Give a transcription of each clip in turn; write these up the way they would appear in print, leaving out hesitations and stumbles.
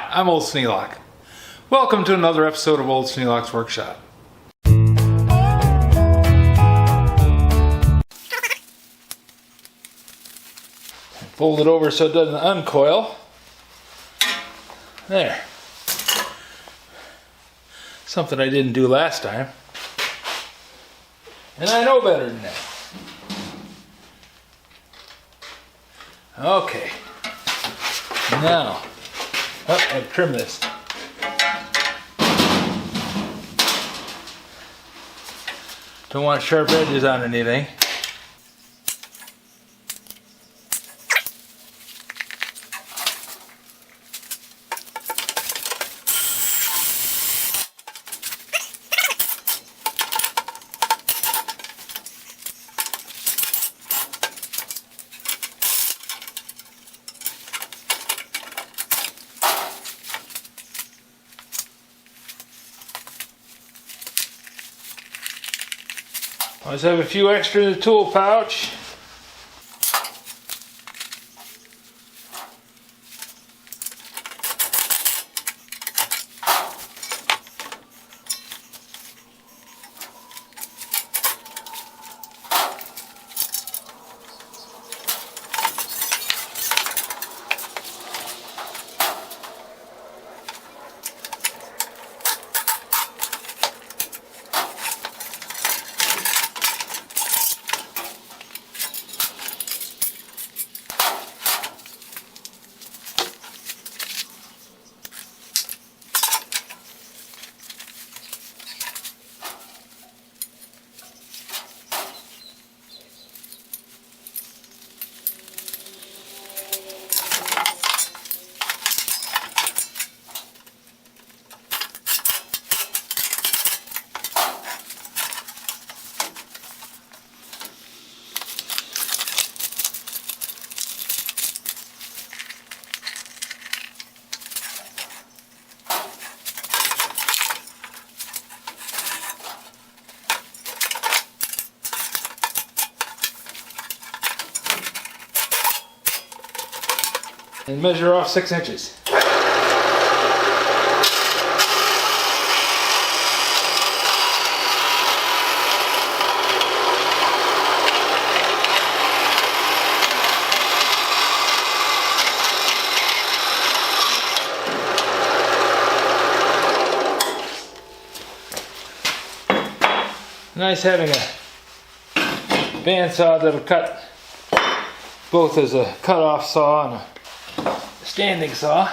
Hi, I'm Old Sneelock. Welcome to another episode of Old Sneelock's Workshop. Fold it over so it doesn't uncoil. There. Something I didn't do last time. And I know better than that. Okay. Now, I'll trim this. Don't want sharp edges on anything. I always have a few extra in the tool pouch. And measure off 6 inches. Nice having a bandsaw that'll cut both as a cut-off saw and a standing saw.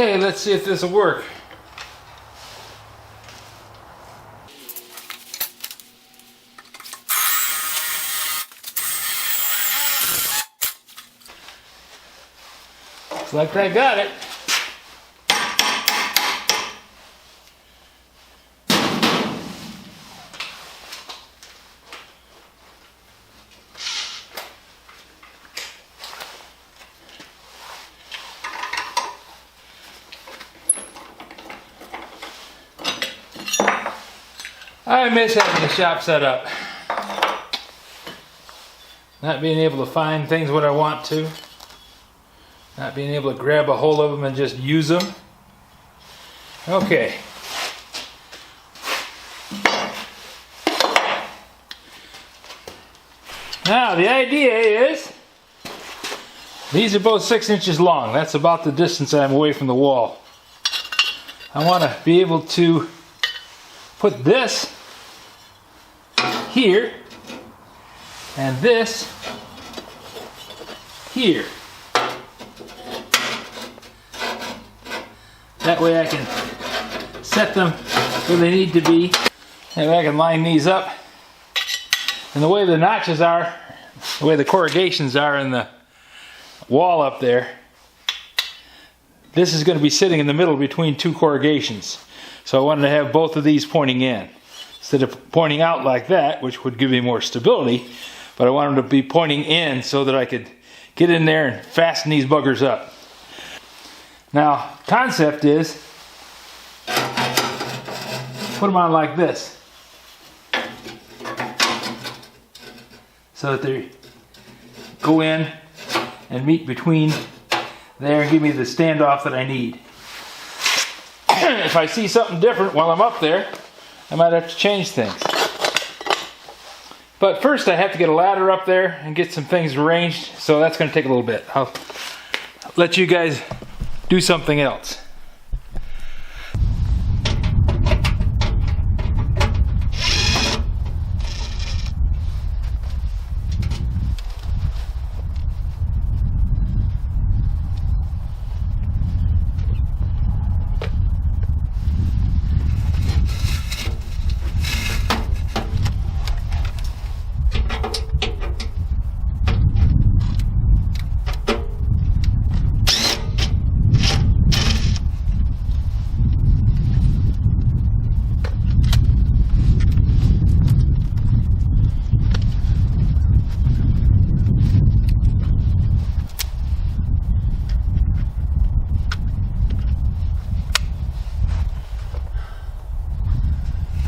Okay, let's see if this will work. Looks like I got it. I miss having the shop set up. Not being able to find things when I want to. Not being able to grab a hold of them and just use them. Okay. Now the idea is, these are both 6 inches long. That's about the distance I'm away from the wall. I want to be able to put this here and this here. That way I can set them where they need to be. And I can line these up. And the way the notches are, the way the corrugations are in the wall up there, this is going to be sitting in the middle between 2 corrugations. So I wanted to have both of these pointing in. Instead of pointing out like that, which would give me more stability, but I wanted them to be pointing in so that I could get in there and fasten these buggers up. Now, concept is, put them on like this, so that they go in and meet between there and give me the standoff that I need. If I see something different while I'm up there, I might have to change things. But first I have to get a ladder up there and get some things arranged, so that's going to take a little bit. I'll let you guys do something else.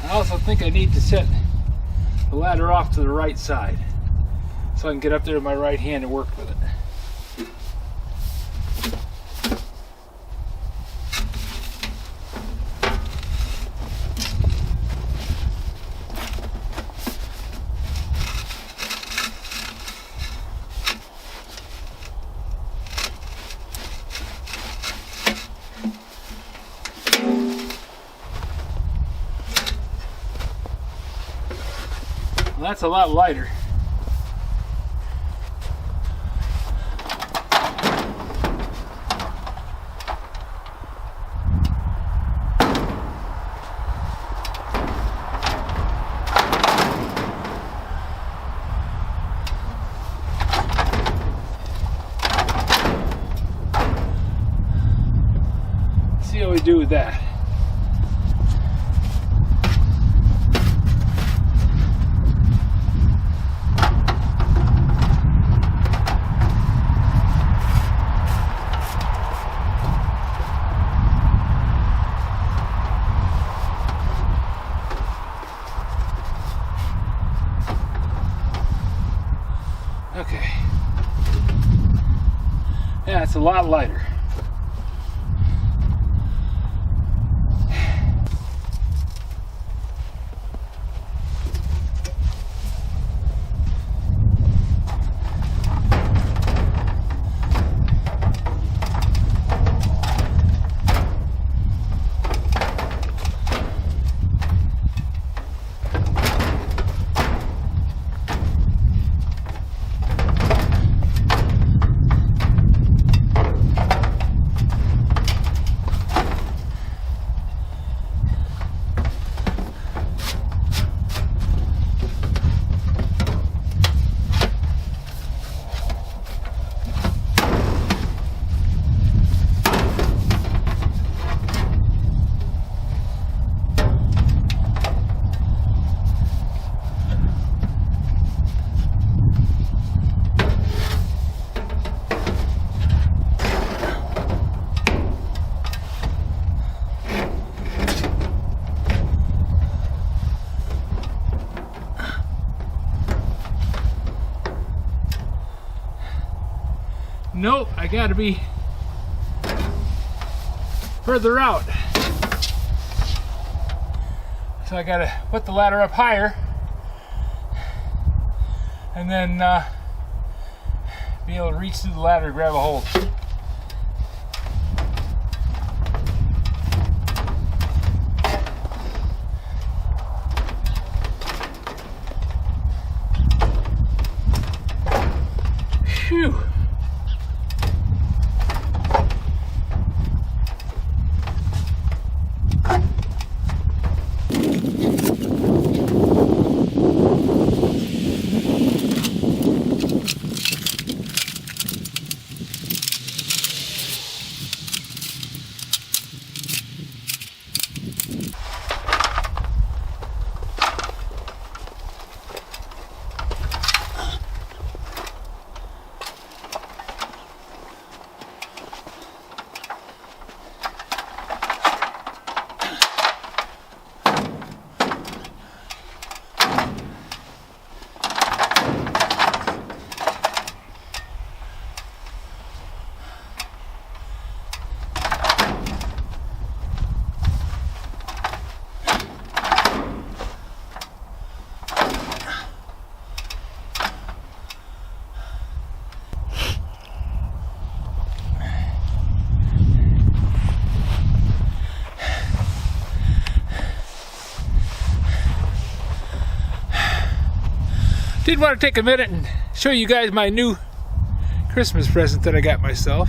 I also think I need to set the ladder off to the right side so I can get up there with my right hand and work with it. Well, that's a lot lighter. See how we do with that. Okay. Yeah, it's a lot lighter. nope, I gotta be further out. So I gotta put the ladder up higher and then be able to reach through the ladder to grab a hold. Phew. Did want to take a minute and show you guys my new Christmas present that I got myself.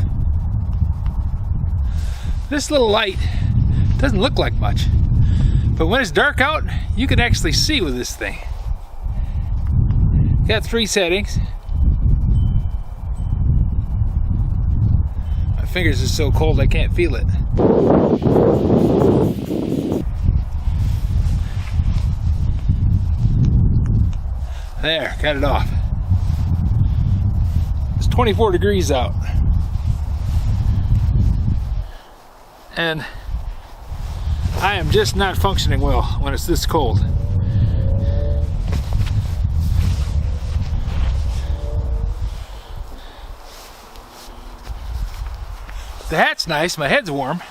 This little light doesn't look like much, but when it's dark out, you can actually see with this thing. Got 3 settings. My fingers are so cold I can't feel it. There, got it off. It's 24 degrees out. And I am just not functioning well when it's this cold. The hat's nice, my head's warm.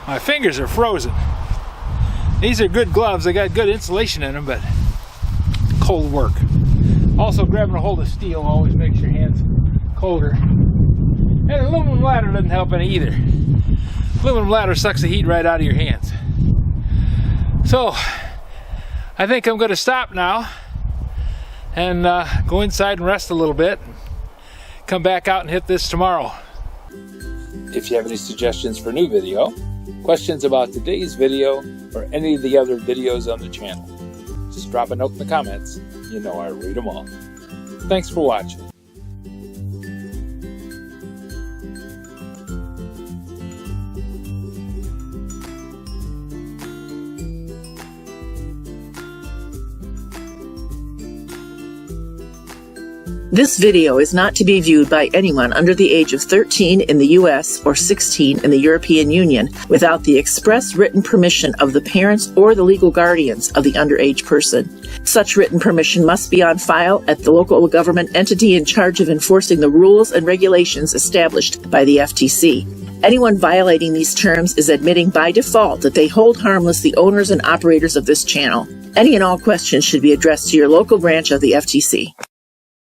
My fingers are frozen. These are good gloves, they got good insulation in them, but cold work. Also, grabbing a hold of steel always makes your hands colder. And an aluminum ladder doesn't help any either. Aluminum ladder sucks the heat right out of your hands. So, I think I'm going to stop now and go inside and rest a little bit. Come back out and hit this tomorrow. If you have any suggestions for new video, questions about today's video, or any of the other videos on the channel, just drop a note in the comments. You know I read them all. Thanks for watching. This video is not to be viewed by anyone under the age of 13 in the U.S. or 16 in the European Union without the express written permission of the parents or the legal guardians of the underage person. Such written permission must be on file at the local government entity in charge of enforcing the rules and regulations established by the FTC. Anyone violating these terms is admitting by default that they hold harmless the owners and operators of this channel. Any and all questions should be addressed to your local branch of the FTC.